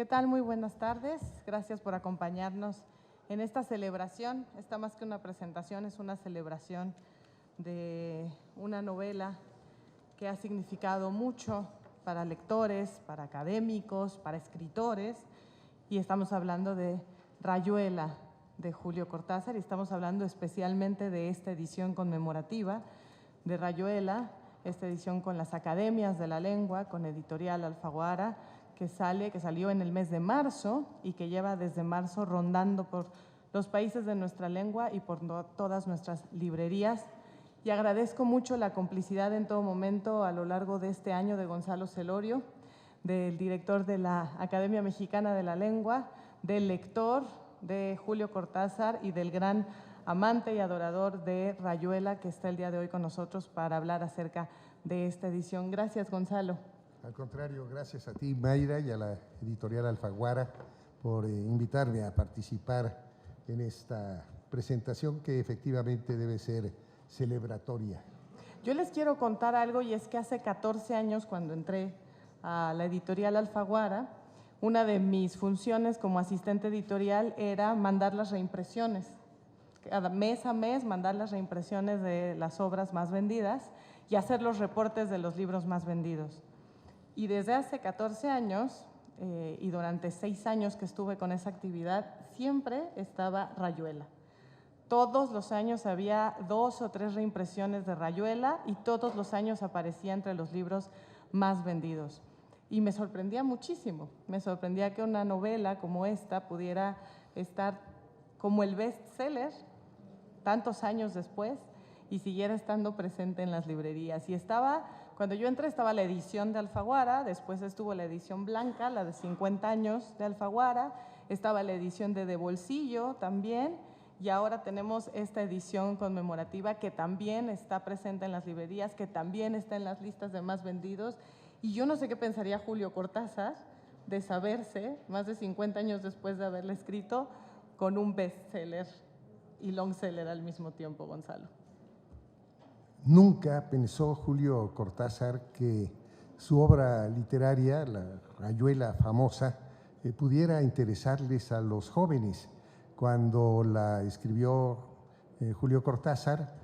¿Qué tal? Muy buenas tardes. Gracias por acompañarnos en esta celebración. Esta más que una presentación, es una celebración de una novela que ha significado mucho para lectores, para académicos, para escritores, y estamos hablando de Rayuela, de Julio Cortázar, y estamos hablando especialmente de esta edición conmemorativa de Rayuela, esta edición con las Academias de la Lengua, con Editorial Alfaguara, que salió en el mes de marzo y que lleva desde marzo rondando por los países de nuestra lengua y por todas nuestras librerías. Y agradezco mucho la complicidad en todo momento a lo largo de este año de Gonzalo Celorio, del director de la Academia Mexicana de la Lengua, del lector de Julio Cortázar y del gran amante y adorador de Rayuela, que está el día de hoy con nosotros para hablar acerca de esta edición. Gracias, Gonzalo. Al contrario, gracias a ti, Mayra, y a la Editorial Alfaguara por invitarme a participar en esta presentación que efectivamente debe ser celebratoria. Yo les quiero contar algo, y es que hace 14 años, cuando entré a la Editorial Alfaguara, una de mis funciones como asistente editorial era mandar las reimpresiones. Cada mes a mes mandar las reimpresiones de las obras más vendidas y hacer los reportes de los libros más vendidos. Y desde hace 14 años y durante 6 años que estuve con esa actividad, siempre estaba Rayuela. Todos los años había 2 o 3 reimpresiones de Rayuela y todos los años aparecía entre los libros más vendidos. Y me sorprendía muchísimo, me sorprendía que una novela como esta pudiera estar como el bestseller tantos años después y siguiera estando presente en las librerías. Y cuando yo entré estaba la edición de Alfaguara, después estuvo la edición blanca, la de 50 años de Alfaguara, estaba la edición de Bolsillo también, y ahora tenemos esta edición conmemorativa que también está presente en las librerías, que también está en las listas de más vendidos. Y yo no sé qué pensaría Julio Cortázar de saberse, más de 50 años después de haberla escrito, con un bestseller y longseller al mismo tiempo, Gonzalo. Nunca pensó Julio Cortázar que su obra literaria, la Rayuela famosa, pudiera interesarles a los jóvenes. Cuando la escribió Julio Cortázar,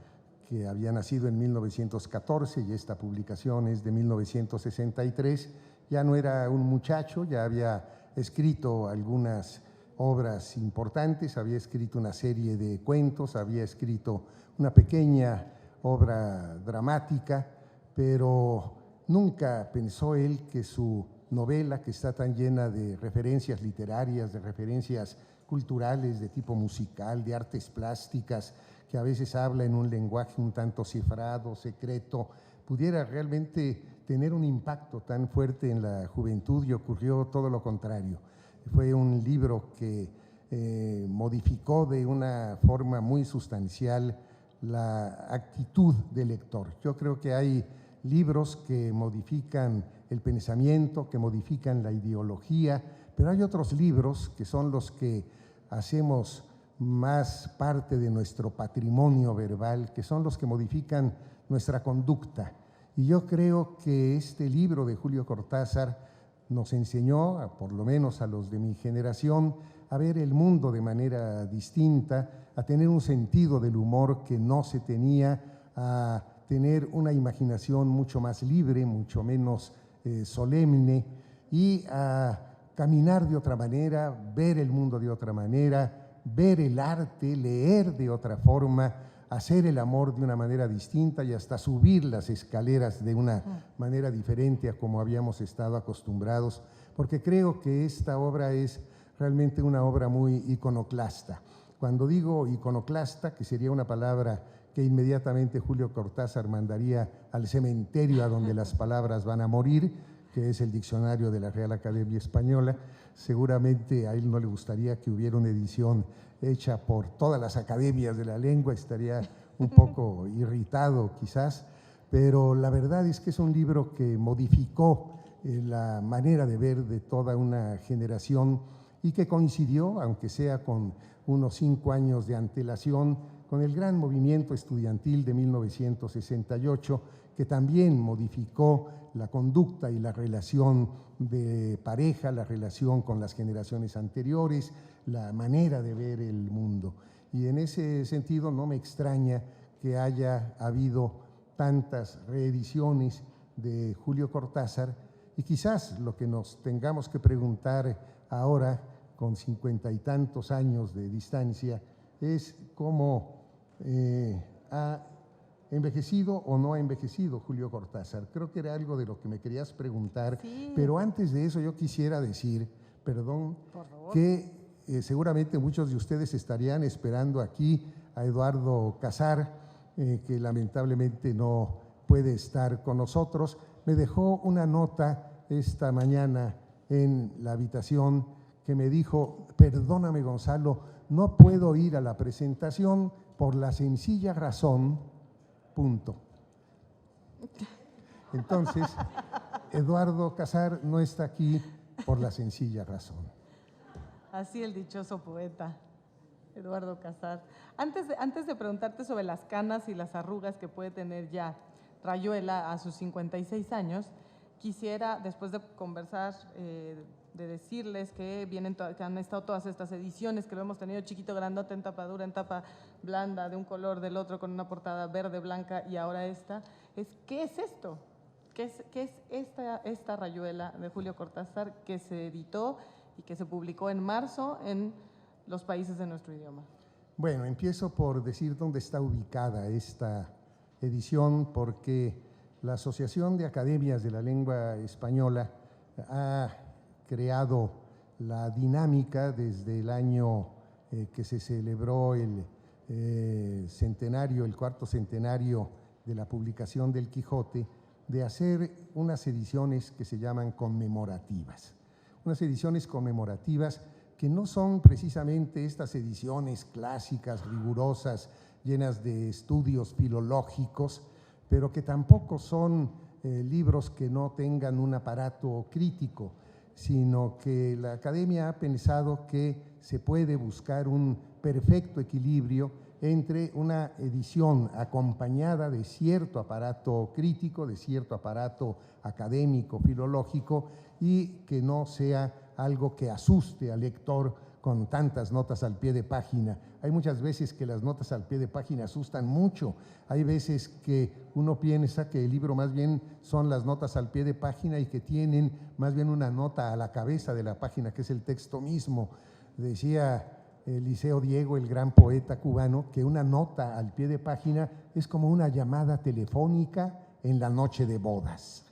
que había nacido en 1914 y esta publicación es de 1963, ya no era un muchacho, ya había escrito algunas obras importantes, había escrito una serie de cuentos, había escrito una pequeña obra dramática, pero nunca pensó él que su novela, que está tan llena de referencias literarias, de referencias culturales, de tipo musical, de artes plásticas, que a veces habla en un lenguaje un tanto cifrado, secreto, pudiera realmente tener un impacto tan fuerte en la juventud, y ocurrió todo lo contrario. Fue un libro que modificó de una forma muy sustancial la actitud del lector. Yo creo que hay libros que modifican el pensamiento, que modifican la ideología, pero hay otros libros que son los que hacemos más parte de nuestro patrimonio verbal, que son los que modifican nuestra conducta. Y yo creo que este libro de Julio Cortázar nos enseñó, por lo menos a los de mi generación, a ver el mundo de manera distinta, a tener un sentido del humor que no se tenía, a tener una imaginación mucho más libre, mucho menos solemne, y a caminar de otra manera, ver el mundo de otra manera, ver el arte, leer de otra forma, hacer el amor de una manera distinta y hasta subir las escaleras de una manera diferente a como habíamos estado acostumbrados, porque creo que esta obra es realmente una obra muy iconoclasta. Cuando digo iconoclasta, que sería una palabra que inmediatamente Julio Cortázar mandaría al cementerio a donde las palabras van a morir, que es el diccionario de la Real Academia Española, seguramente a él no le gustaría que hubiera una edición hecha por todas las academias de la lengua, estaría un poco irritado quizás, pero la verdad es que es un libro que modificó la manera de ver de toda una generación y que coincidió, aunque sea con unos 5 años de antelación, con el gran movimiento estudiantil de 1968, que también modificó la conducta y la relación de pareja, la relación con las generaciones anteriores, la manera de ver el mundo. Y en ese sentido no me extraña que haya habido tantas reediciones de Julio Cortázar, y quizás lo que nos tengamos que preguntar ahora, con 50 y tantos años de distancia, es cómo ha envejecido o no ha envejecido Julio Cortázar. Creo que era algo de lo que me querías preguntar, Sí. Pero antes de eso yo quisiera decir, perdón, que seguramente muchos de ustedes estarían esperando aquí a Eduardo Casar, que lamentablemente no puede estar con nosotros. Me dejó una nota esta mañana en la habitación que me dijo: perdóname, Gonzalo, no puedo ir a la presentación por la sencilla razón, punto. Entonces, Eduardo Casar no está aquí por la sencilla razón. Así el dichoso poeta, Eduardo Casar. Antes de preguntarte sobre las canas y las arrugas que puede tener ya Rayuela a sus 56 años, quisiera, después de conversar, de decirles que que han estado todas estas ediciones, que lo hemos tenido chiquito, grandote, en tapa dura, en tapa blanda, de un color, del otro, con una portada verde, blanca, y ahora esta, ¿qué es esto? ¿Qué es esta Rayuela de Julio Cortázar que se editó y que se publicó en marzo en los países de nuestro idioma? Bueno, empiezo por decir dónde está ubicada esta edición, porque la Asociación de Academias de la Lengua Española ha creado la dinámica desde el año que se celebró el centenario, el cuarto centenario de la publicación del Quijote, de hacer unas ediciones que se llaman conmemorativas. Unas ediciones conmemorativas que no son precisamente estas ediciones clásicas, rigurosas, llenas de estudios filológicos, pero que tampoco son libros que no tengan un aparato crítico, sino que la Academia ha pensado que se puede buscar un perfecto equilibrio entre una edición acompañada de cierto aparato crítico, de cierto aparato académico, filológico, y que no sea algo que asuste al lector con tantas notas al pie de página. Hay muchas veces que las notas al pie de página asustan mucho. Hay veces que uno piensa que el libro más bien son las notas al pie de página y que tienen más bien una nota a la cabeza de la página, que es el texto mismo. Decía Eliseo Diego, el gran poeta cubano, que una nota al pie de página es como una llamada telefónica en la noche de bodas.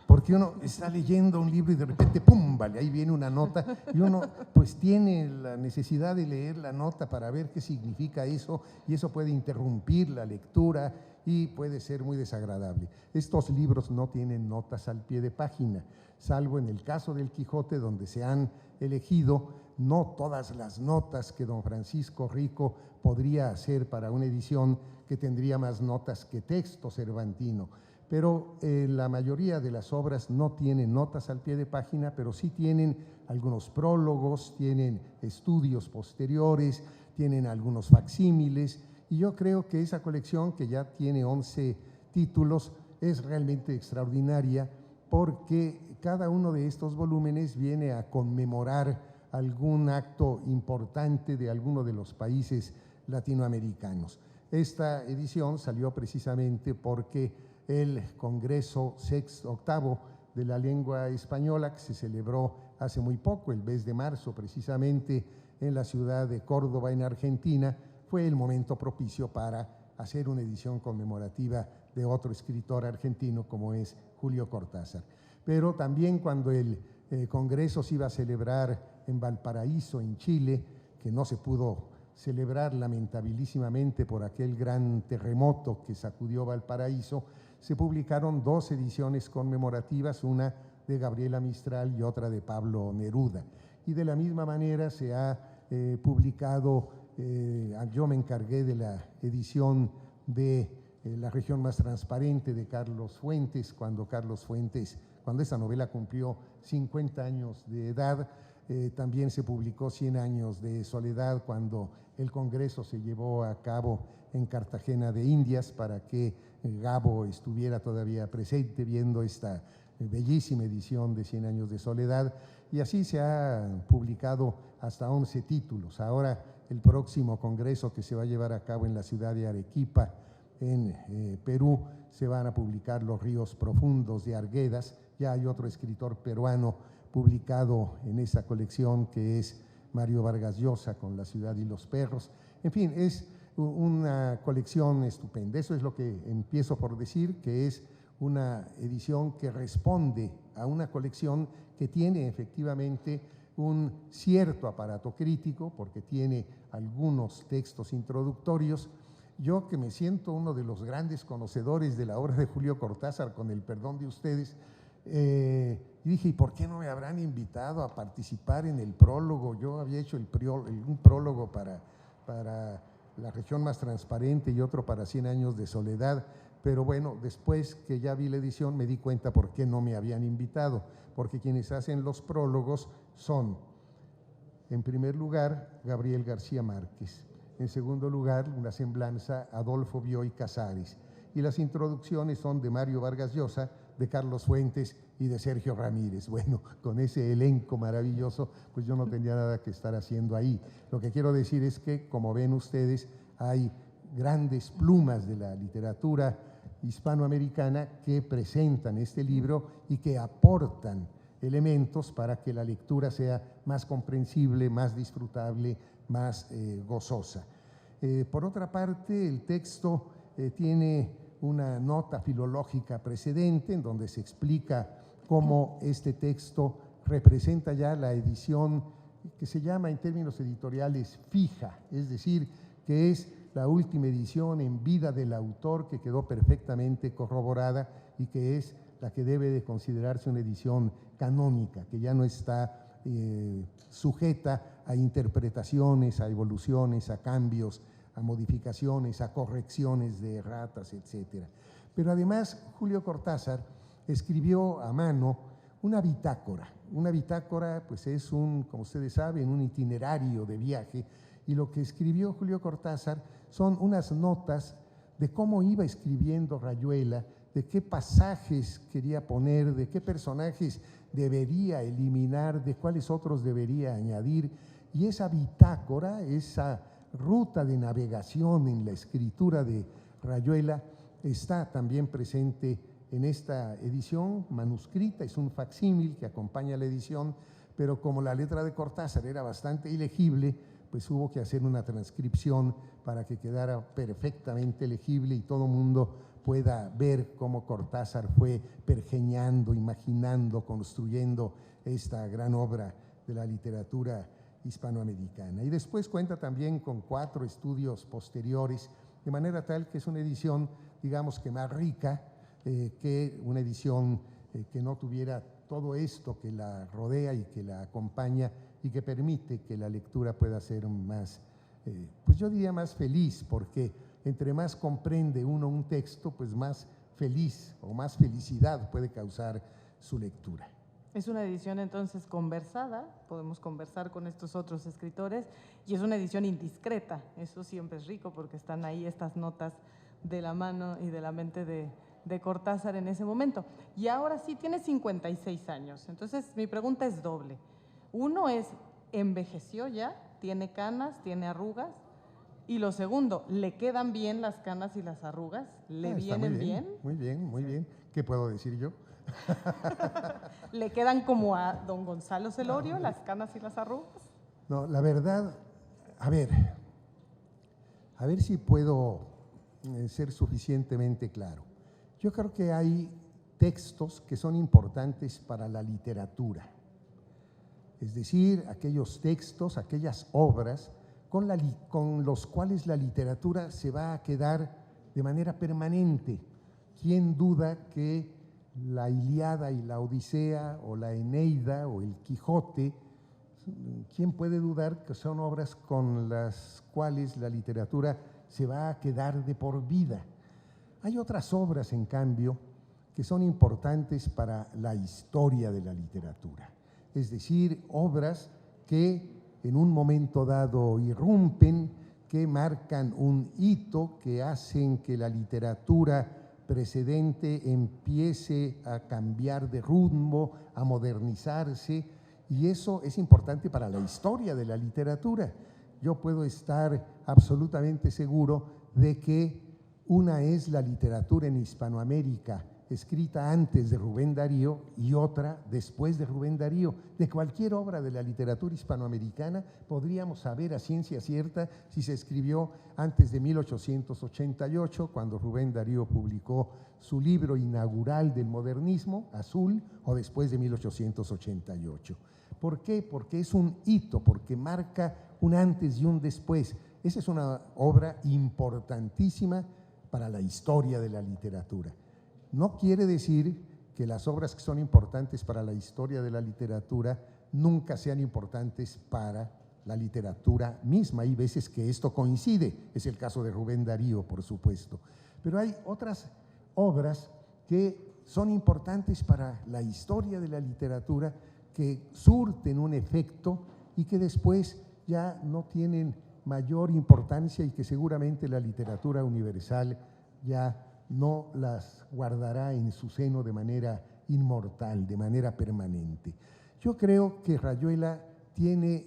Porque uno está leyendo un libro y de repente, ¡pum!, vale, ahí viene una nota, y uno pues tiene la necesidad de leer la nota para ver qué significa eso, y eso puede interrumpir la lectura y puede ser muy desagradable. Estos libros no tienen notas al pie de página, salvo en el caso del Quijote, donde se han elegido no todas las notas que don Francisco Rico podría hacer para una edición que tendría más notas que texto cervantino. Pero la mayoría de las obras no tienen notas al pie de página, pero sí tienen algunos prólogos, tienen estudios posteriores, tienen algunos facsímiles, y yo creo que esa colección, que ya tiene 11 títulos, es realmente extraordinaria, porque cada uno de estos volúmenes viene a conmemorar algún acto importante de alguno de los países latinoamericanos. Esta edición salió precisamente porque el Congreso octavo de la Lengua Española, que se celebró hace muy poco, el mes de marzo, precisamente en la ciudad de Córdoba, en Argentina, fue el momento propicio para hacer una edición conmemorativa de otro escritor argentino como es Julio Cortázar. Pero también cuando el Congreso se iba a celebrar en Valparaíso, en Chile, que no se pudo celebrar lamentabilísimamente por aquel gran terremoto que sacudió Valparaíso, se publicaron dos ediciones conmemorativas, una de Gabriela Mistral y otra de Pablo Neruda. Y de la misma manera se ha publicado, yo me encargué de la edición de La región más transparente de Carlos Fuentes, cuando esa novela cumplió 50 años de edad. También se publicó 100 años de soledad, cuando el Congreso se llevó a cabo en Cartagena de Indias para que Gabo estuviera todavía presente viendo esta bellísima edición de 100 años de soledad, y así se ha publicado hasta 11 títulos. Ahora el próximo congreso que se va a llevar a cabo en la ciudad de Arequipa, en Perú, se van a publicar Los ríos profundos de Arguedas. Ya hay otro escritor peruano publicado en esa colección, que es Mario Vargas Llosa, con La ciudad y los perros. En fin, es una colección estupenda. Eso es lo que empiezo por decir, que es una edición que responde a una colección que tiene efectivamente un cierto aparato crítico, porque tiene algunos textos introductorios. Yo, que me siento uno de los grandes conocedores de la obra de Julio Cortázar, con el perdón de ustedes, dije, ¿y por qué no me habrán invitado a participar en el prólogo? Yo había hecho un prólogo para La región más transparente y otro para 100 años de soledad, pero bueno, después que ya vi la edición me di cuenta por qué no me habían invitado, porque quienes hacen los prólogos son, en primer lugar, Gabriel García Márquez, en segundo lugar, una semblanza, Adolfo Bioy Casares, y las introducciones son de Mario Vargas Llosa, de Carlos Fuentes y de Sergio Ramírez. Bueno, con ese elenco maravilloso, pues yo no tenía nada que estar haciendo ahí. Lo que quiero decir es que, como ven ustedes, hay grandes plumas de la literatura hispanoamericana que presentan este libro y que aportan elementos para que la lectura sea más comprensible, más disfrutable, más gozosa. Por otra parte, el texto tiene una nota filológica precedente en donde se explica cómo este texto representa ya la edición que se llama en términos editoriales fija, es decir, que es la última edición en vida del autor, que quedó perfectamente corroborada y que es la que debe de considerarse una edición canónica, que ya no está sujeta a interpretaciones, a evoluciones, a cambios, a modificaciones, a correcciones de erratas, etcétera. Pero además Julio Cortázar escribió a mano una bitácora. Una bitácora, pues es como ustedes saben, un itinerario de viaje, y lo que escribió Julio Cortázar son unas notas de cómo iba escribiendo Rayuela, de qué pasajes quería poner, de qué personajes debería eliminar, de cuáles otros debería añadir, y esa bitácora, esa ruta de navegación en la escritura de Rayuela, está también presente en esta edición manuscrita. Es un facsímil que acompaña la edición, pero como la letra de Cortázar era bastante ilegible, pues hubo que hacer una transcripción para que quedara perfectamente legible y todo mundo pueda ver cómo Cortázar fue pergeñando, imaginando, construyendo esta gran obra de la literatura hispanoamericana. Y después cuenta también con 4 estudios posteriores, de manera tal que es una edición, digamos que más rica que una edición que no tuviera todo esto que la rodea y que la acompaña y que permite que la lectura pueda ser más, pues yo diría más feliz, porque entre más comprende uno un texto, pues más feliz o más felicidad puede causar su lectura. Es una edición entonces conversada, podemos conversar con estos otros escritores, y es una edición indiscreta. Eso siempre es rico porque están ahí estas notas de la mano y de la mente de Cortázar en ese momento. Y ahora sí, tiene 56 años, entonces mi pregunta es doble. Uno es, ¿envejeció ya? ¿Tiene canas? ¿Tiene arrugas? Y lo segundo, ¿le quedan bien las canas y las arrugas? ¿Le vienen bien? Muy bien, muy bien. ¿Qué puedo decir yo? ¿Le quedan como a don Gonzalo Celorio las canas y las arrugas? No, la verdad, a ver si puedo ser suficientemente claro. Yo creo que hay textos que son importantes para la literatura, es decir, aquellos textos, aquellas obras con los cuales la literatura se va a quedar de manera permanente. ¿Quién duda que la Ilíada y la Odisea, o la Eneida o el Quijote, quién puede dudar que son obras con las cuales la literatura se va a quedar de por vida? Hay otras obras, en cambio, que son importantes para la historia de la literatura, es decir, obras que en un momento dado irrumpen, que marcan un hito, que hacen que la literatura precedente empiece a cambiar de rumbo, a modernizarse, y eso es importante para la historia de la literatura. Yo puedo estar absolutamente seguro de que una es la literatura en Hispanoamérica, escrita antes de Rubén Darío, y otra después de Rubén Darío. De cualquier obra de la literatura hispanoamericana podríamos saber a ciencia cierta si se escribió antes de 1888, cuando Rubén Darío publicó su libro inaugural del modernismo, Azul, o después de 1888. ¿Por qué? Porque es un hito, porque marca un antes y un después. Esa es una obra importantísima para la historia de la literatura. No quiere decir que las obras que son importantes para la historia de la literatura nunca sean importantes para la literatura misma. Hay veces que esto coincide, es el caso de Rubén Darío, por supuesto. Pero hay otras obras que son importantes para la historia de la literatura, que surten un efecto y que después ya no tienen mayor importancia y que seguramente la literatura universal ya no las guardará en su seno de manera inmortal, de manera permanente. Yo creo que Rayuela tiene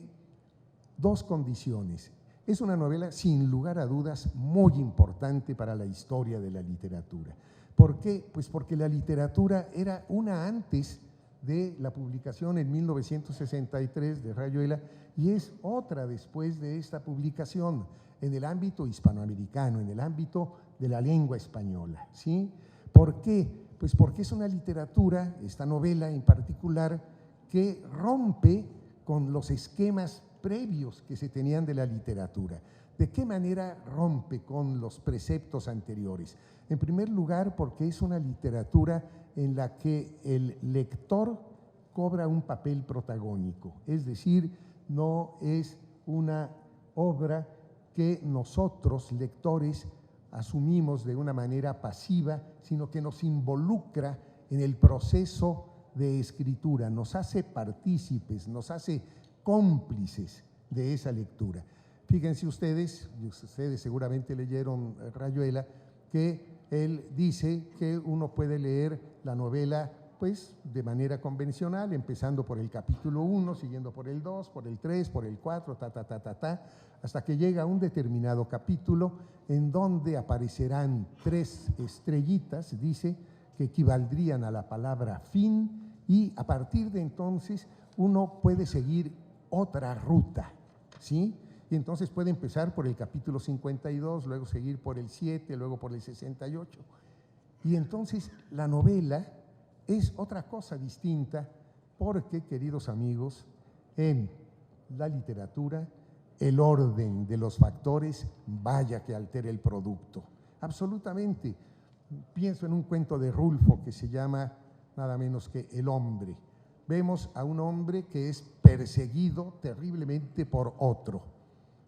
dos condiciones. Es una novela, sin lugar a dudas, muy importante para la historia de la literatura. ¿Por qué? Pues porque la literatura era una antes de la publicación en 1963 de Rayuela y es otra después de esta publicación en el ámbito hispanoamericano, en el ámbito de la lengua española, ¿sí? ¿Por qué? Pues porque es una literatura, esta novela en particular, que rompe con los esquemas previos que se tenían de la literatura. ¿De qué manera rompe con los preceptos anteriores? En primer lugar, porque es una literatura en la que el lector cobra un papel protagónico, es decir, no es una obra que nosotros, lectores, asumimos de una manera pasiva, sino que nos involucra en el proceso de escritura, nos hace partícipes, nos hace cómplices de esa lectura. Fíjense ustedes seguramente leyeron Rayuela, que él dice que uno puede leer la novela pues de manera convencional, empezando por el capítulo 1, siguiendo por el 2, por el 3, por el 4, hasta que llega a un determinado capítulo en donde aparecerán 3 estrellitas, dice, que equivaldrían a la palabra fin, y a partir de entonces uno puede seguir otra ruta, ¿sí? Y entonces puede empezar por el capítulo 52, luego seguir por el 7, luego por el 68. Y entonces la novela es otra cosa distinta porque, queridos amigos, en la literatura el orden de los factores vaya que altera el producto. Absolutamente. Pienso en un cuento de Rulfo que se llama nada menos que El hombre. Vemos a un hombre que es perseguido terriblemente por otro.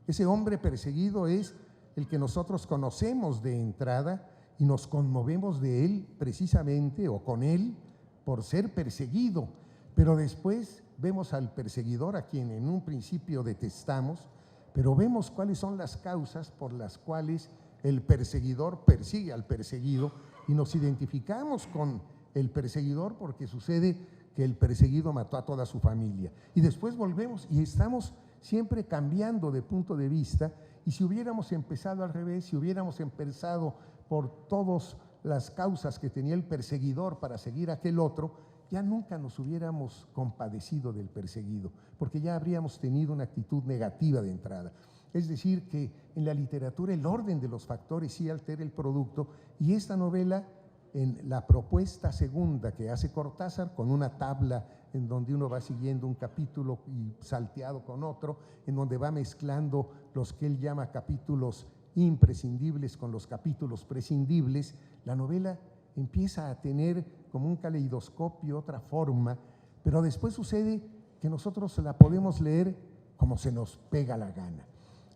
Ese hombre perseguido es el que nosotros conocemos de entrada y nos conmovemos de él precisamente o con él por ser perseguido. Pero después vemos al perseguidor a quien en un principio detestamos, pero vemos cuáles son las causas por las cuales el perseguidor persigue al perseguido y nos identificamos con el perseguidor porque sucede que el perseguido mató a toda su familia. Y después volvemos y estamos siempre cambiando de punto de vista, y si hubiéramos empezado al revés, si hubiéramos empezado por todas las causas que tenía el perseguidor para seguir a aquel otro, ya nunca nos hubiéramos compadecido del perseguido, porque ya habríamos tenido una actitud negativa de entrada. Es decir, que en la literatura el orden de los factores sí altera el producto, y esta novela, en la propuesta segunda que hace Cortázar, con una tabla en donde uno va siguiendo un capítulo y salteado con otro, en donde va mezclando los que él llama capítulos imprescindibles con los capítulos prescindibles, la novela empieza a tener como un caleidoscopio, otra forma, pero después sucede que nosotros la podemos leer como se nos pega la gana.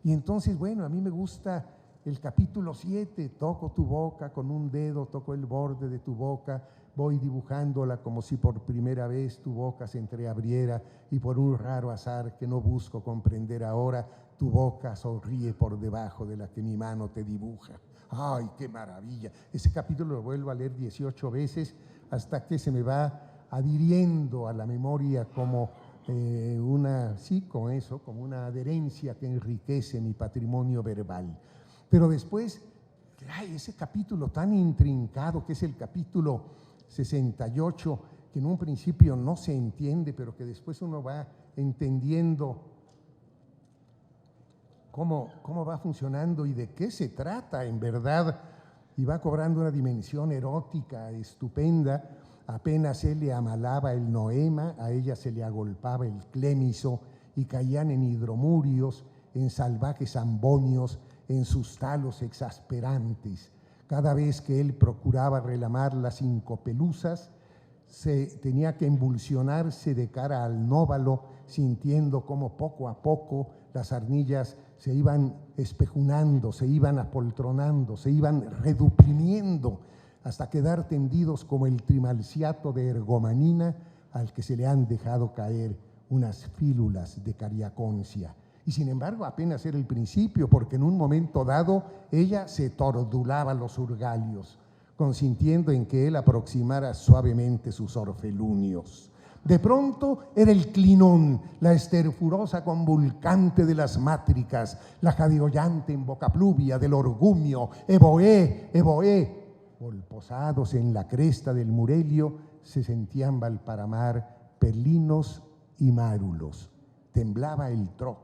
Y entonces, bueno, a mí me gusta el capítulo 7, toco tu boca con un dedo, toco el borde de tu boca, voy dibujándola como si por primera vez tu boca se entreabriera y por un raro azar que no busco comprender ahora, tu boca sonríe por debajo de la que mi mano te dibuja. ¡Ay, qué maravilla! Ese capítulo lo vuelvo a leer 18 veces hasta que se me va adhiriendo a la memoria como como una adherencia que enriquece mi patrimonio verbal. Pero después, ese capítulo tan intrincado que es el capítulo 68, que en un principio no se entiende, pero que después uno va entendiendo cómo va funcionando y de qué se trata en verdad, y va cobrando una dimensión erótica estupenda. Apenas él le amalaba el noema, a ella se le agolpaba el clémiso y caían en hidromurios, en salvajes ambonios, en sus talos exasperantes. Cada vez que él procuraba relamar las cincopelusas, se tenía que embulsionarse de cara al nóvalo, sintiendo cómo poco a poco las arnillas se iban espejunando, se iban apoltronando, se iban reduprimiendo, hasta quedar tendidos como el trimalciato de ergomanina al que se le han dejado caer unas fílulas de cariaconcia. Y sin embargo apenas era el principio, porque en un momento dado ella se tordulaba los urgalios, consintiendo en que él aproximara suavemente sus orfelunios. De pronto era el clinón, la esterfurosa convulcante de las mátricas, la jadeollante en boca pluvia del orgumio, evoé, evoé. Posados en la cresta del Murelio se sentían Valparamar, Perlinos y Márulos. Temblaba el troc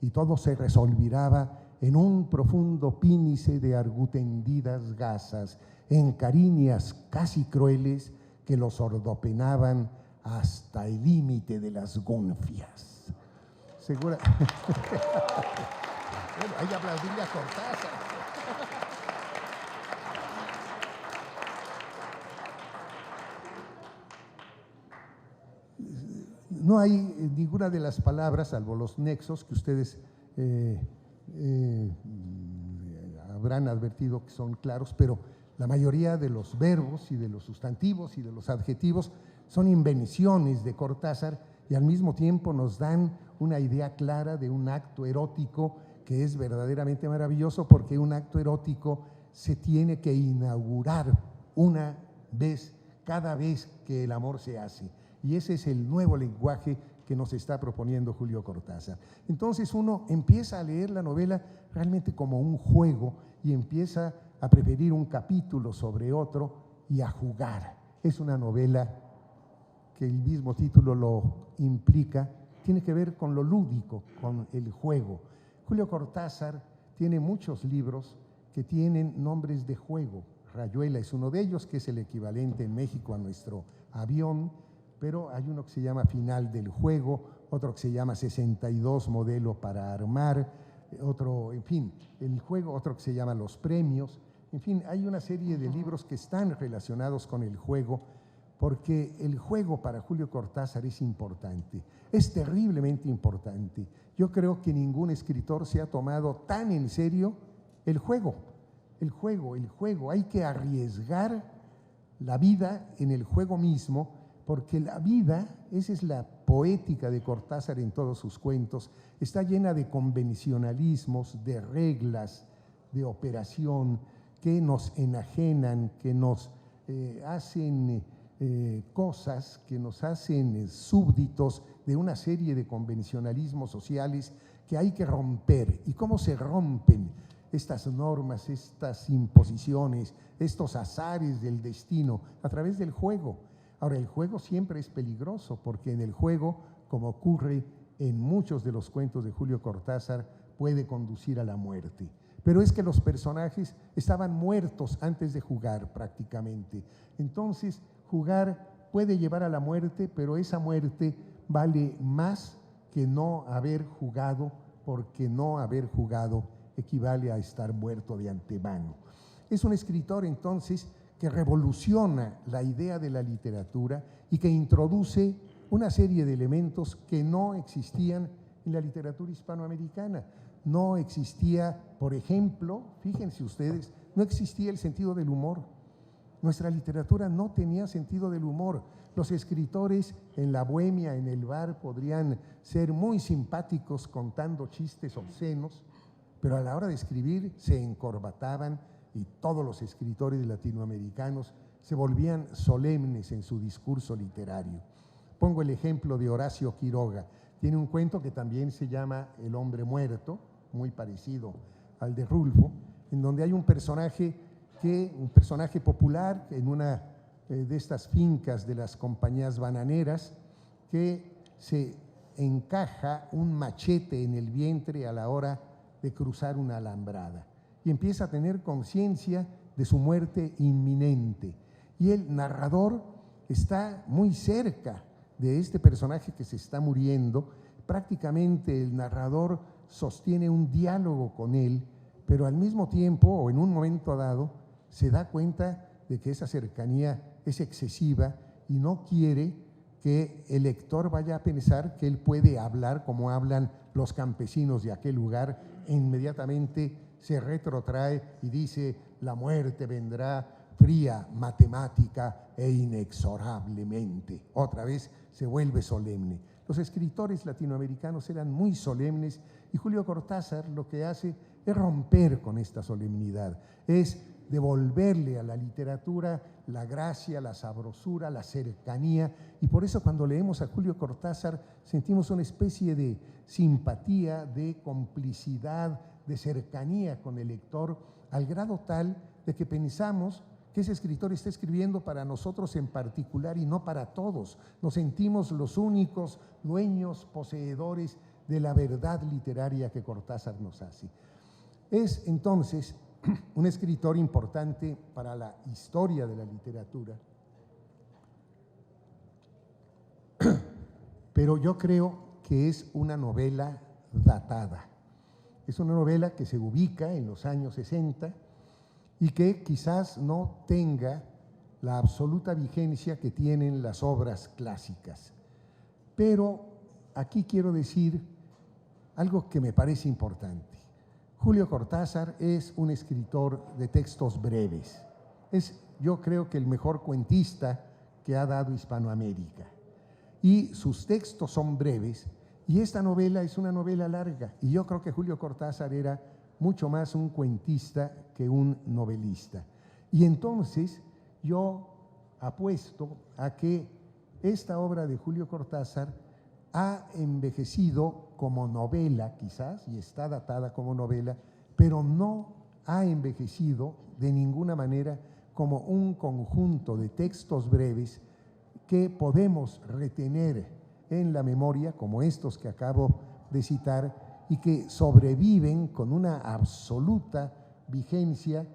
y todo se resolviraba en un profundo pínice de argutendidas gasas, en cariñas casi crueles que los ordopenaban hasta el límite de las gunfias. Segura. Bueno, hay que aplaudirle a Cortázar. No hay ninguna de las palabras, salvo los nexos que ustedes habrán advertido que son claros, pero la mayoría de los verbos y de los sustantivos y de los adjetivos son invenciones de Cortázar y al mismo tiempo nos dan una idea clara de un acto erótico que es verdaderamente maravilloso, porque un acto erótico se tiene que inaugurar una vez, cada vez que el amor se hace. Y ese es el nuevo lenguaje que nos está proponiendo Julio Cortázar. Entonces uno empieza a leer la novela realmente como un juego y empieza a preferir un capítulo sobre otro y a jugar. Es una novela que el mismo título lo implica, tiene que ver con lo lúdico, con el juego. Julio Cortázar tiene muchos libros que tienen nombres de juego. Rayuela es uno de ellos, que es el equivalente en México a nuestro avión, pero hay uno que se llama Final del Juego, otro que se llama 62 Modelo para Armar, otro, en fin, el juego, otro que se llama Los Premios. En fin, hay una serie de libros que están relacionados con el juego, porque el juego para Julio Cortázar es importante, es terriblemente importante. Yo creo que ningún escritor se ha tomado tan en serio el juego. El juego, hay que arriesgar la vida en el juego mismo, porque la vida, esa es la poética de Cortázar en todos sus cuentos, está llena de convencionalismos, de reglas, de operación que nos enajenan, que nos hacen cosas, que nos hacen súbditos de una serie de convencionalismos sociales que hay que romper. ¿Y cómo se rompen estas normas, estas imposiciones, estos azares del destino? A través del juego. Ahora, el juego siempre es peligroso, porque en el juego, como ocurre en muchos de los cuentos de Julio Cortázar, puede conducir a la muerte. Pero es que los personajes estaban muertos antes de jugar prácticamente. Entonces, jugar puede llevar a la muerte, pero esa muerte vale más que no haber jugado, porque no haber jugado equivale a estar muerto de antemano. Es un escritor, entonces, que revoluciona la idea de la literatura y que introduce una serie de elementos que no existían en la literatura hispanoamericana. no existía, por ejemplo, fíjense ustedes, no existía el sentido del humor. Nuestra literatura no tenía sentido del humor. Los escritores en la bohemia, en el bar, podrían ser muy simpáticos contando chistes obscenos, pero a la hora de escribir se encorbataban y todos los escritores latinoamericanos se volvían solemnes en su discurso literario. Pongo el ejemplo de Horacio Quiroga. Tiene un cuento que también se llama El hombre muerto, muy parecido al de Rulfo, en donde hay un personaje popular en una de estas fincas de las compañías bananeras, que se encaja un machete en el vientre a la hora de cruzar una alambrada y empieza a tener conciencia de su muerte inminente. Y el narrador está muy cerca de este personaje que se está muriendo. Prácticamente el narrador sostiene un diálogo con él, pero al mismo tiempo, o en un momento dado, se da cuenta de que esa cercanía es excesiva y no quiere que el lector vaya a pensar que él puede hablar como hablan los campesinos de aquel lugar. E inmediatamente se retrotrae y dice: la muerte vendrá fría, matemática e inexorablemente. Otra vez se vuelve solemne. Los escritores latinoamericanos eran muy solemnes y Julio Cortázar lo que hace es romper con esta solemnidad, es devolverle a la literatura la gracia, la sabrosura, la cercanía, y por eso cuando leemos a Julio Cortázar sentimos una especie de simpatía, de complicidad, de cercanía con el lector, al grado tal de que pensamos que ese escritor está escribiendo para nosotros en particular y no para todos. Nos sentimos los únicos dueños, poseedores de la verdad literaria que Cortázar nos hace. Es entonces un escritor importante para la historia de la literatura, pero yo creo que es una novela datada. Es una novela que se ubica en los años 60 y que quizás no tenga la absoluta vigencia que tienen las obras clásicas. Pero aquí quiero decir algo que me parece importante. Julio Cortázar es un escritor de textos breves. Es, yo creo que el mejor cuentista que ha dado Hispanoamérica. Y sus textos son breves, y esta novela es una novela larga. Y yo creo que Julio Cortázar era mucho más un cuentista que un novelista. Y entonces yo apuesto a que esta obra de Julio Cortázar ha envejecido como novela quizás, y está datada como novela, pero no ha envejecido de ninguna manera como un conjunto de textos breves que podemos retener en la memoria, como estos que acabo de citar, y que sobreviven con una absoluta vigencia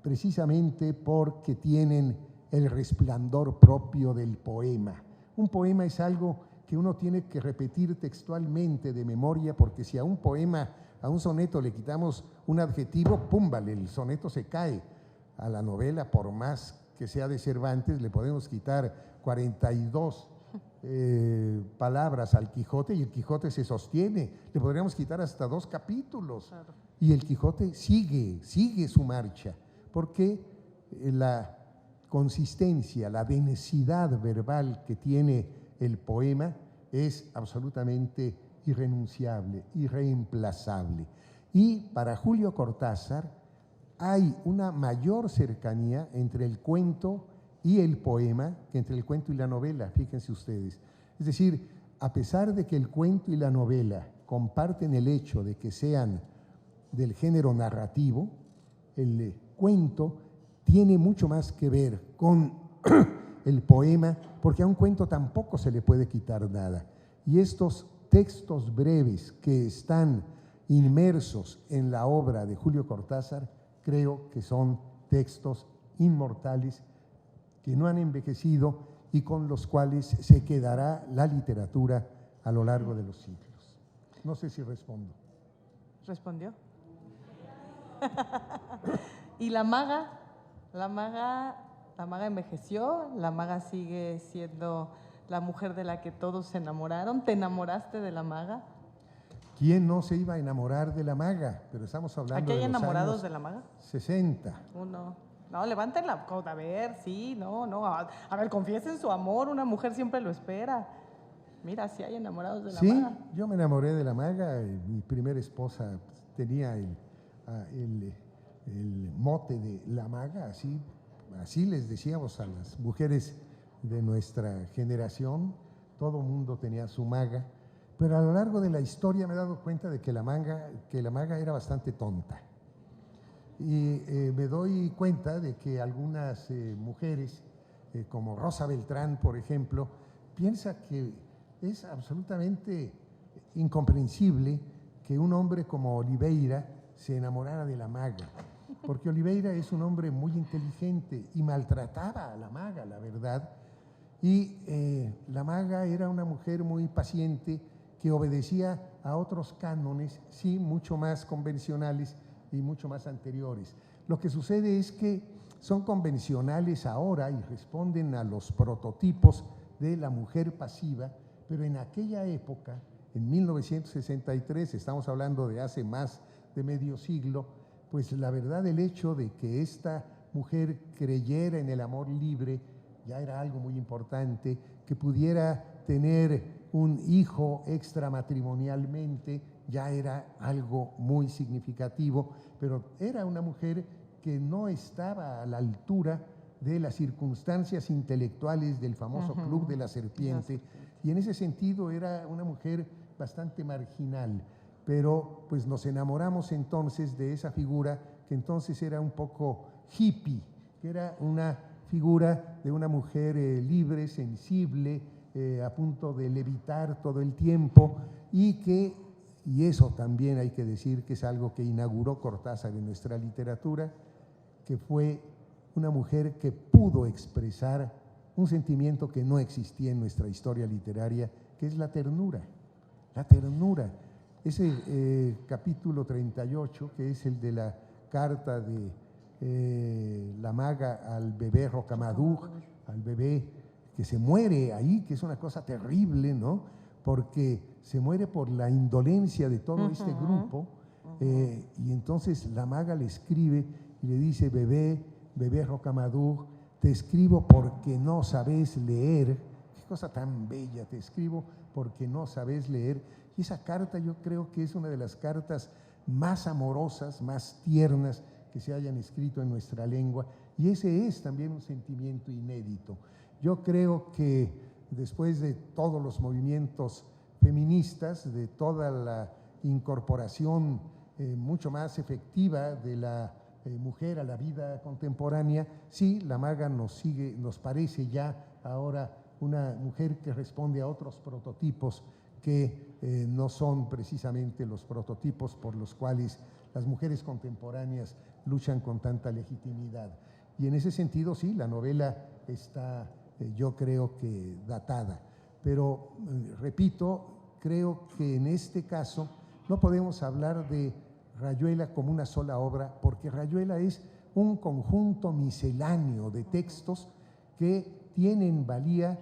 precisamente porque tienen el resplandor propio del poema. Un poema es algo que uno tiene que repetir textualmente de memoria, porque si a un poema, a un soneto le quitamos un adjetivo, ¡pum!, vale, el soneto se cae. A la novela, por más que sea de Cervantes, le podemos quitar 42 palabras al Quijote y el Quijote se sostiene. Le podríamos quitar hasta 2 capítulos. Claro. Y el Quijote sigue su marcha, porque la consistencia, la densidad verbal que tiene el poema es absolutamente irrenunciable, irreemplazable. Y para Julio Cortázar hay una mayor cercanía entre el cuento y el poema que entre el cuento y la novela, fíjense ustedes. Es decir, a pesar de que el cuento y la novela comparten el hecho de que sean del género narrativo, el cuento tiene mucho más que ver con el poema, porque a un cuento tampoco se le puede quitar nada. Y estos textos breves que están inmersos en la obra de Julio Cortázar, creo que son textos inmortales que no han envejecido y con los cuales se quedará la literatura a lo largo de los siglos. No sé si respondo. ¿Respondió? ¿Y la maga? La maga envejeció, la maga sigue siendo la mujer de la que todos se enamoraron. ¿Te enamoraste de la maga? ¿Quién no se iba a enamorar de la maga? Pero estamos hablando ¿Aquí hay de los enamorados años de la maga? 60. Uno. No, levanten la coda, a ver, sí, no. A ver, confiesen su amor, una mujer siempre lo espera. Mira, sí hay enamorados de la Sí, maga. yo me enamoré de la maga. Mi primera esposa tenía el mote de la maga, así les decíamos a las mujeres de nuestra generación. Todo mundo tenía su maga, pero a lo largo de la historia me he dado cuenta de que la maga era bastante tonta. Y me doy cuenta de que algunas mujeres, como Rosa Beltrán, por ejemplo, piensa que es absolutamente incomprensible que un hombre como Oliveira se enamorara de la maga, porque Oliveira es un hombre muy inteligente y maltrataba a la maga, la verdad. Y la maga era una mujer muy paciente que obedecía a otros cánones, sí, mucho más convencionales y mucho más anteriores. Lo que sucede es que son convencionales ahora y responden a los prototipos de la mujer pasiva, pero en aquella época, en 1963, estamos hablando de hace más de medio siglo, pues la verdad, el hecho de que esta mujer creyera en el amor libre ya era algo muy importante, que pudiera tener un hijo extramatrimonialmente ya era algo muy significativo, pero era una mujer que no estaba a la altura de las circunstancias intelectuales del famoso Club de la Serpiente, y en ese sentido era una mujer bastante marginal, pero pues nos enamoramos entonces de esa figura que entonces era un poco hippie, que era una figura de una mujer libre, sensible, a punto de levitar todo el tiempo, y eso también hay que decir que es algo que inauguró Cortázar en nuestra literatura, que fue una mujer que pudo expresar un sentimiento que no existía en nuestra historia literaria, que es la ternura. La ternura. Ese capítulo 38, que es el de la carta de la maga al bebé Rocamadour, al bebé que se muere ahí, que es una cosa terrible, ¿no? Porque se muere por la indolencia de todo este grupo, y entonces la maga le escribe y le dice: bebé Rocamadour, te escribo porque no sabes leer. Qué cosa tan bella, te escribo porque no sabes leer. Y esa carta yo creo que es una de las cartas más amorosas, más tiernas que se hayan escrito en nuestra lengua, y ese es también un sentimiento inédito. Yo creo que después de todos los movimientos feministas, de toda la incorporación mucho más efectiva de la mujer a la vida contemporánea, sí, la maga nos parece ya ahora una mujer que responde a otros prototipos que no son precisamente los prototipos por los cuales las mujeres contemporáneas luchan con tanta legitimidad. Y en ese sentido, sí, la novela está, yo creo que datada. Pero, repito, creo que en este caso no podemos hablar de Rayuela como una sola obra, porque Rayuela es un conjunto misceláneo de textos que tienen valía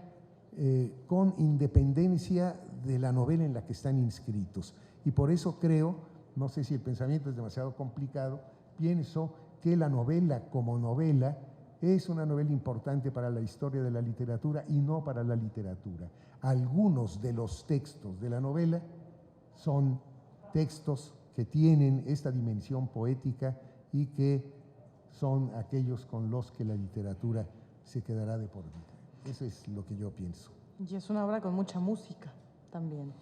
con independencia de la novela en la que están inscritos. Y por eso creo, no sé si el pensamiento es demasiado complicado, pienso que la novela como novela es una novela importante para la historia de la literatura y no para la literatura. Algunos de los textos de la novela son textos que tienen esta dimensión poética y que son aquellos con los que la literatura se quedará de por vida. Eso es lo que yo pienso. Y es una obra con mucha música también.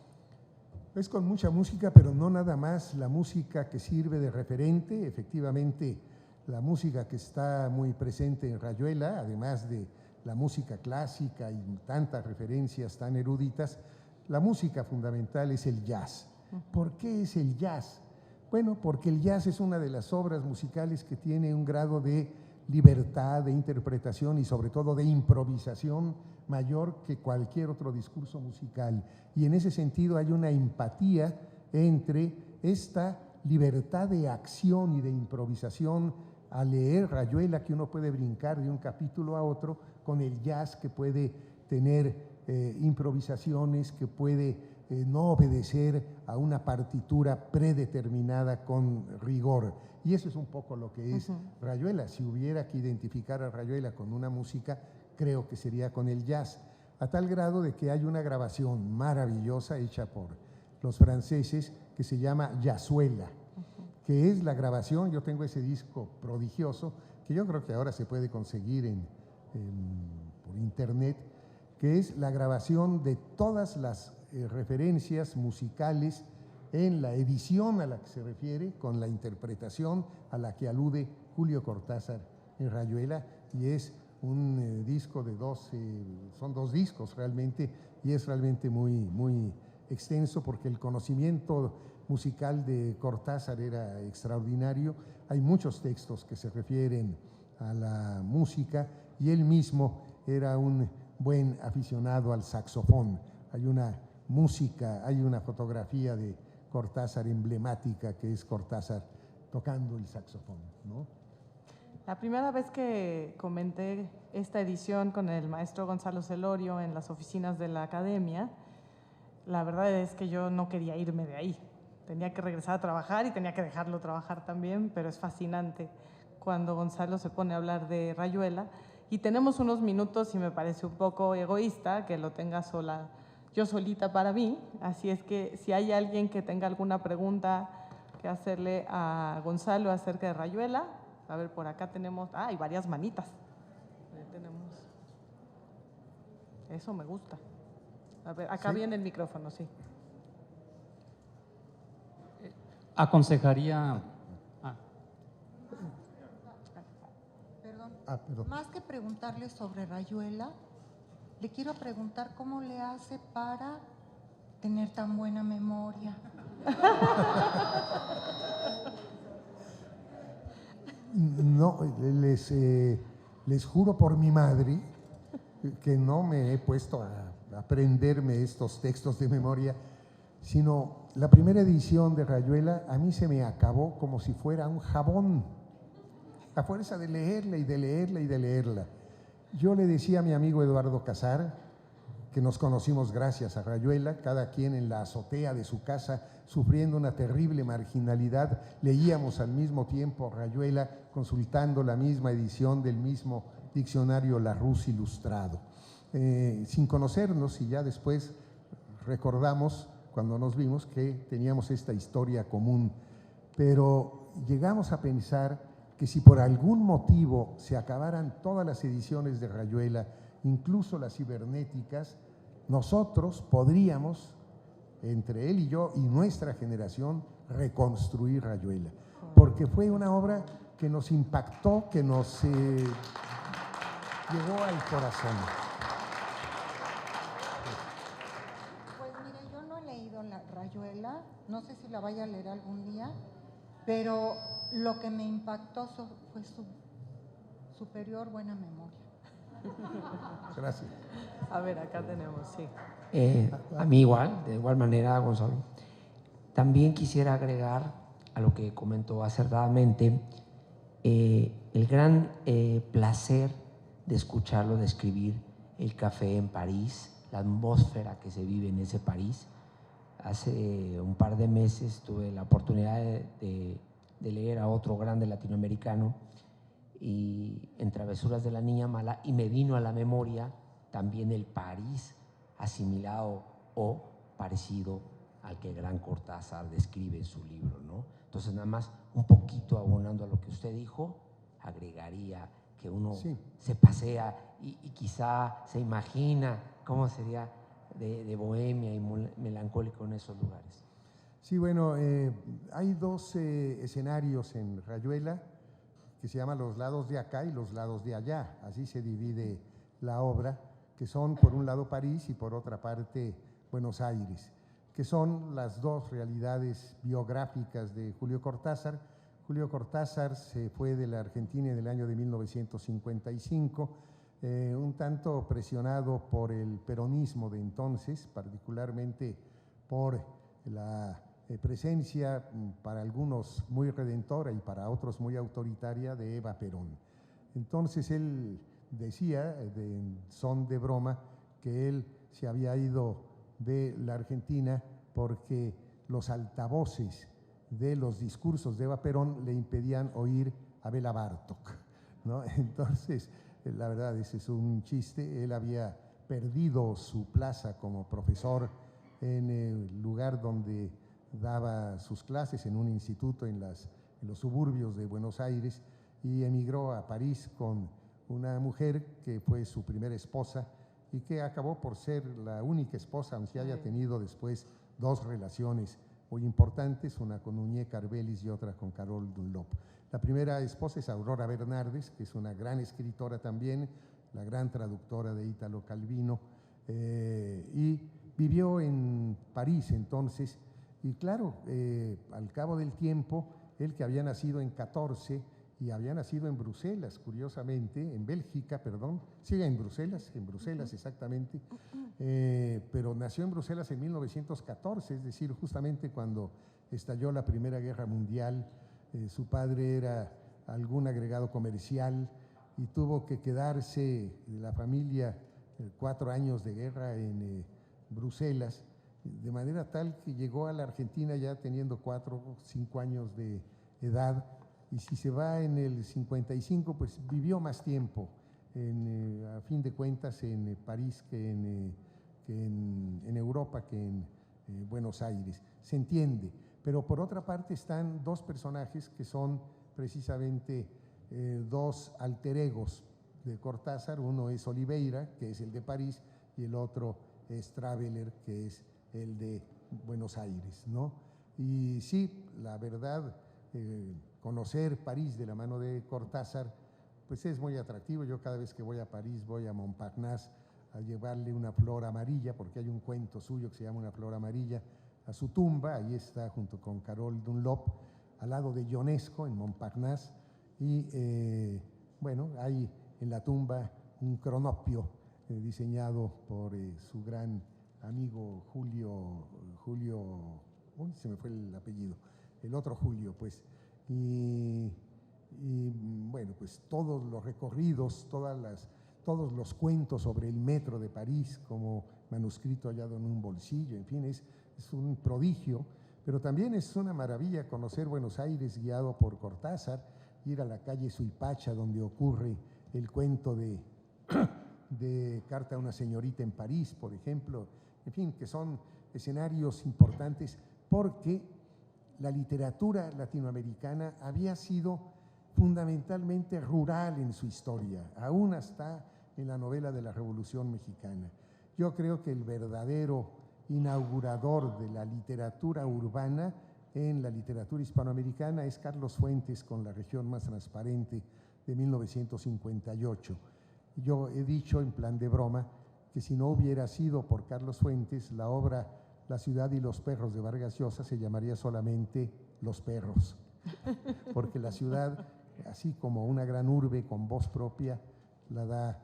Es con mucha música, pero no nada más la música que sirve de referente. Efectivamente, la música que está muy presente en Rayuela, además de la música clásica y tantas referencias tan eruditas, la música fundamental es el jazz. ¿Por qué es el jazz? Bueno, porque el jazz es una de las obras musicales que tiene un grado de libertad, de interpretación y sobre todo de improvisación mayor que cualquier otro discurso musical. Y en ese sentido hay una empatía entre esta libertad de acción y de improvisación al leer Rayuela, que uno puede brincar de un capítulo a otro, con el jazz, que puede tener improvisaciones, que puede no obedecer a una partitura predeterminada con rigor. Y eso es un poco lo que es Rayuela. Si hubiera que identificar a Rayuela con una música, creo que sería con el jazz, a tal grado de que hay una grabación maravillosa hecha por los franceses que se llama Jazzuela, que es la grabación. Yo tengo ese disco prodigioso que yo creo que ahora se puede conseguir por internet, que es la grabación de todas las referencias musicales en la edición a la que se refiere, con la interpretación a la que alude Julio Cortázar en Rayuela, y es un disco de son 2 discos realmente, y es realmente muy, muy extenso porque el conocimiento musical de Cortázar era extraordinario. Hay muchos textos que se refieren a la música y él mismo era un buen aficionado al saxofón. Hay una música, hay una fotografía de Cortázar emblemática que es Cortázar tocando el saxofón, ¿no? La primera vez que comenté esta edición con el maestro Gonzalo Celorio en las oficinas de la academia, la verdad es que yo no quería irme de ahí. Tenía que regresar a trabajar y tenía que dejarlo trabajar también, pero es fascinante cuando Gonzalo se pone a hablar de Rayuela. Y tenemos unos minutos y me parece un poco egoísta que lo tenga yo solita para mí. Así es que si hay alguien que tenga alguna pregunta que hacerle a Gonzalo acerca de Rayuela, a ver, por acá tenemos, hay varias manitas. Tenemos. Eso me gusta. A ver, acá ¿Sí? viene el micrófono, sí. Aconsejaría… Perdón. Más que preguntarle sobre Rayuela, le quiero preguntar cómo le hace para tener tan buena memoria. No, les juro por mi madre que no me he puesto a aprenderme estos textos de memoria, sino la primera edición de Rayuela a mí se me acabó como si fuera un jabón, a fuerza de leerla y de leerla y de leerla. Yo le decía a mi amigo Eduardo Casar, que nos conocimos gracias a Rayuela, cada quien en la azotea de su casa, sufriendo una terrible marginalidad, leíamos al mismo tiempo Rayuela, consultando la misma edición del mismo diccionario Larousse ilustrado. Sin conocernos, y ya después recordamos, cuando nos vimos, que teníamos esta historia común, pero llegamos a pensar que si por algún motivo se acabaran todas las ediciones de Rayuela, incluso las cibernéticas, nosotros podríamos, entre él y yo y nuestra generación, reconstruir Rayuela, porque fue una obra que nos impactó, que nos llegó al corazón. Pues mire, yo no he leído la Rayuela, no sé si la vaya a leer algún día, pero lo que me impactó fue su superior buena memoria. Gracias. A ver, acá tenemos, sí. A mí igual, de igual manera, Gonzalo. También quisiera agregar a lo que comentó acertadamente el gran placer de escucharlo describir el café en París, la atmósfera que se vive en ese París. Hace un par de meses tuve la oportunidad de leer a otro grande latinoamericano y en Travesuras de la Niña Mala, y me vino a la memoria también el París asimilado o parecido al que el gran Cortázar describe en su libro, ¿no? Entonces, nada más un poquito abonando a lo que usted dijo, agregaría que uno se pasea y quizá se imagina cómo sería de bohemia y melancólico en esos lugares. Sí, bueno, hay 2 escenarios en Rayuela que se llaman los lados de acá y los lados de allá. Así se divide la obra, que son por un lado París y por otra parte Buenos Aires, que son las 2 realidades biográficas de Julio Cortázar. Julio Cortázar se fue de la Argentina en el año de 1955, un tanto presionado por el peronismo de entonces, particularmente por la presencia, para algunos muy redentora y para otros muy autoritaria, de Eva Perón. Entonces él decía, en son de broma, que él se había ido de la Argentina porque los altavoces de los discursos de Eva Perón le impedían oír a Bela Bartók, ¿no? Entonces, la verdad, ese es un chiste. Él había perdido su plaza como profesor en el lugar donde daba sus clases, en un instituto en los suburbios de Buenos Aires, y emigró a París con una mujer que fue su primera esposa y que acabó por ser la única esposa, aunque haya tenido después dos relaciones muy importantes, una con Uñé Carbelis y otra con Carol Dunlop. La primera esposa es Aurora Bernardes, que es una gran escritora también, la gran traductora de Ítalo Calvino, y vivió en París entonces. Y claro, al cabo del tiempo, él que había nacido en 14 y había nacido en Bruselas, curiosamente, en Bélgica, perdón, sí, en Bruselas exactamente, pero nació en Bruselas en 1914, es decir, justamente cuando estalló la Primera Guerra Mundial. Su padre era algún agregado comercial y tuvo que quedarse la familia 4 años de guerra en Bruselas, de manera tal que llegó a la Argentina ya teniendo 4 o 5 años de edad, y si se va en el 55, pues vivió más tiempo, a fin de cuentas, en París que en Europa, que en Buenos Aires. Se entiende, pero por otra parte están dos personajes que son precisamente dos alter egos de Cortázar. Uno es Oliveira, que es el de París, y el otro es Traveler, que es el de Buenos Aires, ¿no? Y sí, la verdad, conocer París de la mano de Cortázar, pues es muy atractivo. Yo cada vez que voy a París voy a Montparnasse a llevarle una flor amarilla, porque hay un cuento suyo que se llama Una flor amarilla, a su tumba. Ahí está junto con Carol Dunlop, al lado de Ionesco, en Montparnasse, y bueno, hay en la tumba un cronopio diseñado por su gran amigo Julio, uy, se me fue el apellido, el otro Julio, pues, y bueno, pues todos los recorridos, todos los cuentos sobre el metro de París como manuscrito hallado en un bolsillo, en fin, es un prodigio, pero también es una maravilla conocer Buenos Aires guiado por Cortázar, ir a la calle Suipacha donde ocurre el cuento de Carta a una señorita en París, por ejemplo, en fin, que son escenarios importantes porque la literatura latinoamericana había sido fundamentalmente rural en su historia, aún hasta en la novela de la Revolución Mexicana. Yo creo que el verdadero inaugurador de la literatura urbana en la literatura hispanoamericana es Carlos Fuentes con La región más transparente de 1958. Yo he dicho en plan de broma que si no hubiera sido por Carlos Fuentes, la obra La ciudad y los perros de Vargas Llosa se llamaría solamente Los perros, porque la ciudad, así como una gran urbe con voz propia, la da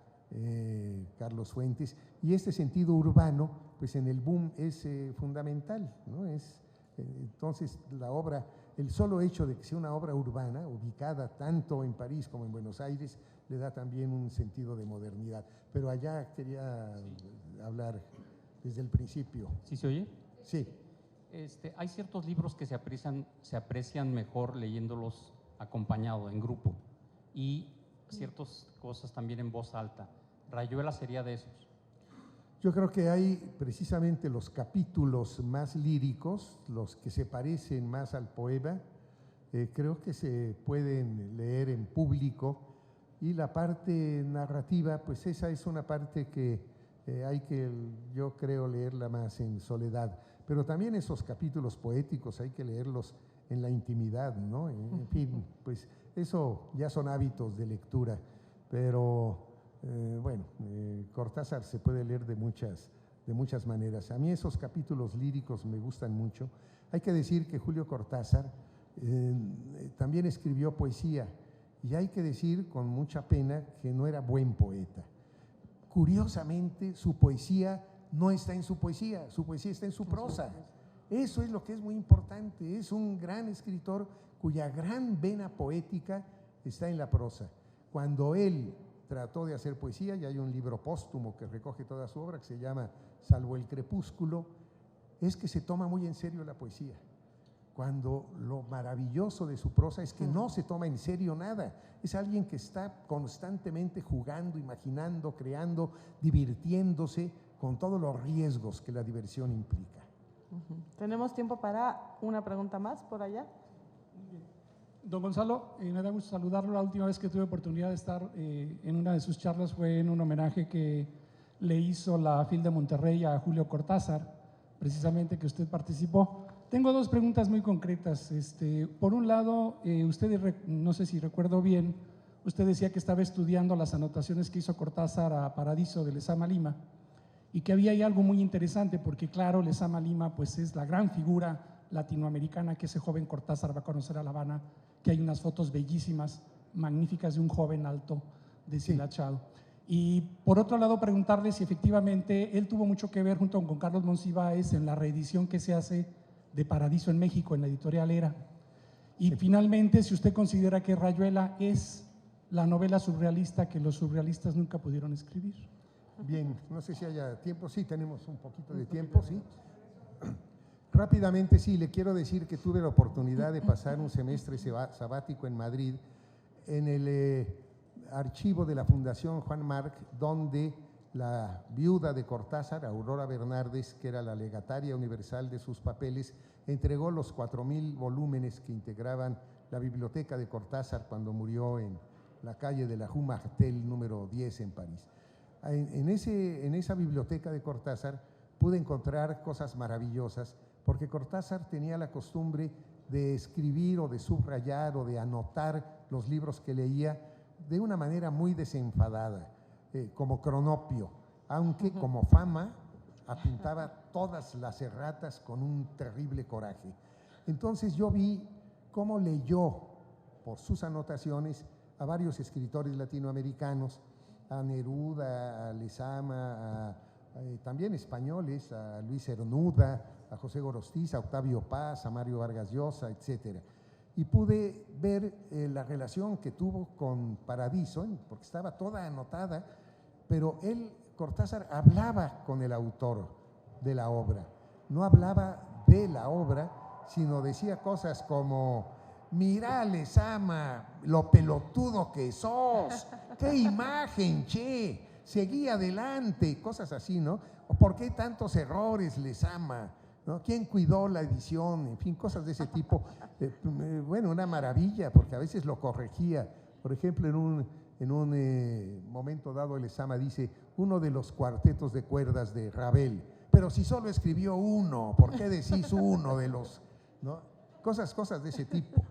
Carlos Fuentes, y este sentido urbano, pues en el boom es fundamental, ¿no? Entonces la obra, el solo hecho de que sea una obra urbana, ubicada tanto en París como en Buenos Aires, le da también un sentido de modernidad. Pero allá quería hablar desde el principio. ¿Sí se oye? Sí. Hay ciertos libros que se aprecian mejor leyéndolos acompañado, en grupo, y ciertas cosas también en voz alta. Rayuela sería de esos. Yo creo que hay precisamente los capítulos más líricos, los que se parecen más al poema, creo que se pueden leer en público, y la parte narrativa, pues esa es una parte que hay que, yo creo, leerla más en soledad. Pero también esos capítulos poéticos hay que leerlos en la intimidad, ¿no? En fin, pues eso ya son hábitos de lectura, pero bueno, Cortázar se puede leer de muchas maneras. A mí esos capítulos líricos me gustan mucho. Hay que decir que Julio Cortázar también escribió poesía, y hay que decir con mucha pena que no era buen poeta. Curiosamente, su poesía no está en su poesía está en su prosa. Eso es lo que es muy importante. Es un gran escritor cuya gran vena poética está en la prosa. Cuando él trató de hacer poesía y hay un libro póstumo que recoge toda su obra que se llama Salvo el crepúsculo, es que se toma muy en serio la poesía, cuando lo maravilloso de su prosa es que no se toma en serio nada. Es alguien que está constantemente jugando, imaginando, creando, divirtiéndose con todos los riesgos que la diversión implica. Tenemos tiempo para una pregunta más por allá. Don Gonzalo, me da gusto saludarlo. La última vez que tuve oportunidad de estar en una de sus charlas fue en un homenaje que le hizo la FIL de Monterrey a Julio Cortázar, precisamente que usted participó. Tengo dos preguntas muy concretas. Por un lado, usted, no sé si recuerdo bien, usted decía que estaba estudiando las anotaciones que hizo Cortázar a Paradiso de Lezama Lima y que había ahí algo muy interesante porque, claro, Lezama Lima pues, es la gran figura latinoamericana que ese joven Cortázar va a conocer a La Habana, que hay unas fotos bellísimas, magníficas de un joven alto, deshilachado. Y por otro lado, preguntarle si efectivamente él tuvo mucho que ver junto con Carlos Monsiváis en la reedición que se hace de Paradiso en México, en la editorial Era. Y finalmente, si usted considera que Rayuela es la novela surrealista que los surrealistas nunca pudieron escribir. Bien, no sé si haya tiempo. Sí, tenemos un poquito de tiempo, sí. Rápidamente, sí, le quiero decir que tuve la oportunidad de pasar un semestre sabático en Madrid, en el archivo de la Fundación Juan March, donde la viuda de Cortázar, Aurora Bernardes, que era la legataria universal de sus papeles, entregó los 4,000 volúmenes que integraban la biblioteca de Cortázar cuando murió en la calle de la Rue Martel, número 10 en París. En esa biblioteca de Cortázar pude encontrar cosas maravillosas, porque Cortázar tenía la costumbre de escribir o de subrayar o de anotar los libros que leía de una manera muy desenfadada, como Cronopio, aunque como Fama apuntaba todas las erratas con un terrible coraje. Entonces yo vi cómo leyó por sus anotaciones a varios escritores latinoamericanos, a Neruda, a Lezama, también españoles, a Luis Cernuda, a José Gorostiza, a Octavio Paz, a Mario Vargas Llosa, etcétera. Y pude ver la relación que tuvo con Paradiso, porque estaba toda anotada, pero Cortázar, hablaba con el autor de la obra, no hablaba de la obra, sino decía cosas como: mira, Lezama, lo pelotudo que sos, qué imagen, che, seguí adelante, cosas así, ¿no? O ¿por qué tantos errores, Lezama? ¿No? ¿Quién cuidó la edición? En fin, cosas de ese tipo. Bueno, una maravilla, porque a veces lo corregía. Por ejemplo, en un momento dado, Lezama dice: uno de los cuartetos de cuerdas de Ravel. Pero si solo escribió uno, ¿por qué decís uno de los...? ¿No? Cosas de ese tipo.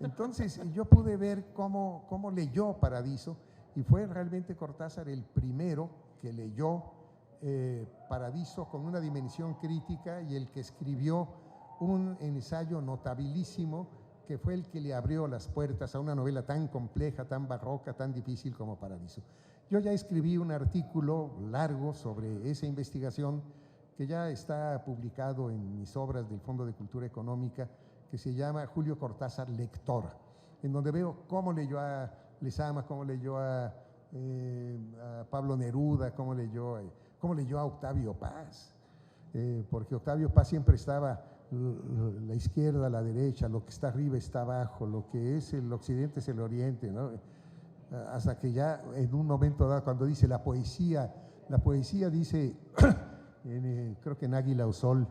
Entonces, yo pude ver cómo leyó Paradiso, y fue realmente Cortázar el primero que leyó Paradiso con una dimensión crítica, y el que escribió un ensayo notabilísimo que fue el que le abrió las puertas a una novela tan compleja, tan barroca, tan difícil como Paradiso. Yo ya escribí un artículo largo sobre esa investigación que ya está publicado en mis obras del Fondo de Cultura Económica, que se llama Julio Cortázar Lector, en donde veo cómo leyó a Lezama, cómo leyó a Pablo Neruda, cómo leyó a Octavio Paz, porque Octavio Paz siempre estaba la izquierda, la derecha, lo que está arriba está abajo, lo que es el occidente es el oriente, ¿no? Hasta que ya en un momento dado, cuando dice la poesía dice, creo que en Águila o Sol,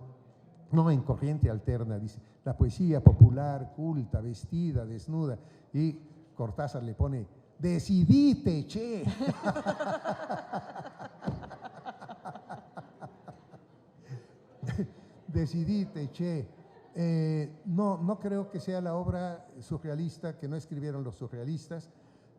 no, en Corriente Alterna, dice, la poesía popular, culta, vestida, desnuda, y Cortázar le pone: decidite, che. Decidite, che. No creo que sea la obra surrealista que no escribieron los surrealistas.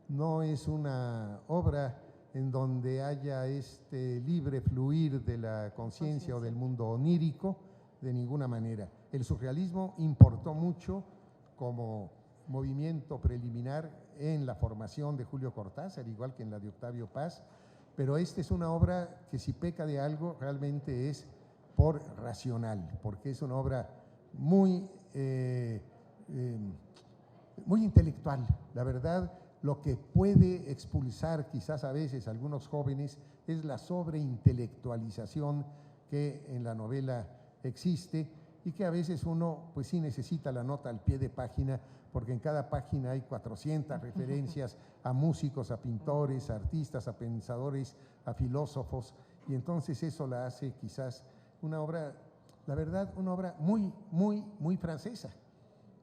No es una obra en donde haya este libre fluir de la conciencia o del mundo onírico, de ninguna manera. El surrealismo importó mucho como movimiento preliminar en la formación de Julio Cortázar, igual que en la de Octavio Paz, pero esta es una obra que, si peca de algo, realmente es por racional, porque es una obra muy intelectual. La verdad, Lo que puede expulsar quizás a veces a algunos jóvenes es la sobreintelectualización que en la novela existe y que a veces uno pues sí necesita la nota al pie de página, porque en cada página hay 400 referencias a músicos, a pintores, a artistas, a pensadores, a filósofos, y entonces eso la hace quizás una obra, la verdad, una obra muy francesa,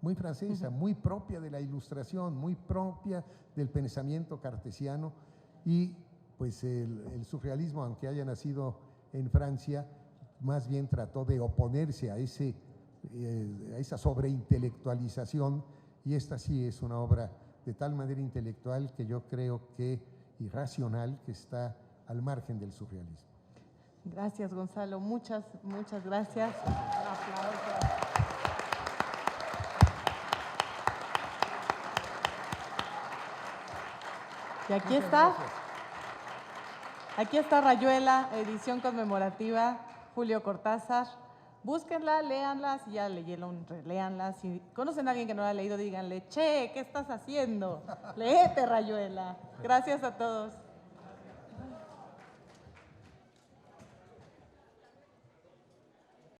muy propia de la Ilustración, muy propia del pensamiento cartesiano, y pues el surrealismo, aunque haya nacido en Francia, más bien trató de oponerse a esa sobreintelectualización, y esta sí es una obra de tal manera intelectual que yo creo que irracional, que está al margen del surrealismo. Gracias, Gonzalo. Muchas gracias. Un aplauso. Y aquí está Rayuela, edición conmemorativa, Julio Cortázar. Búsquenla, léanla, si ya leyeron, léanla. Si conocen a alguien que no la ha leído, díganle, che, ¿qué estás haciendo? Léete, Rayuela. Gracias a todos.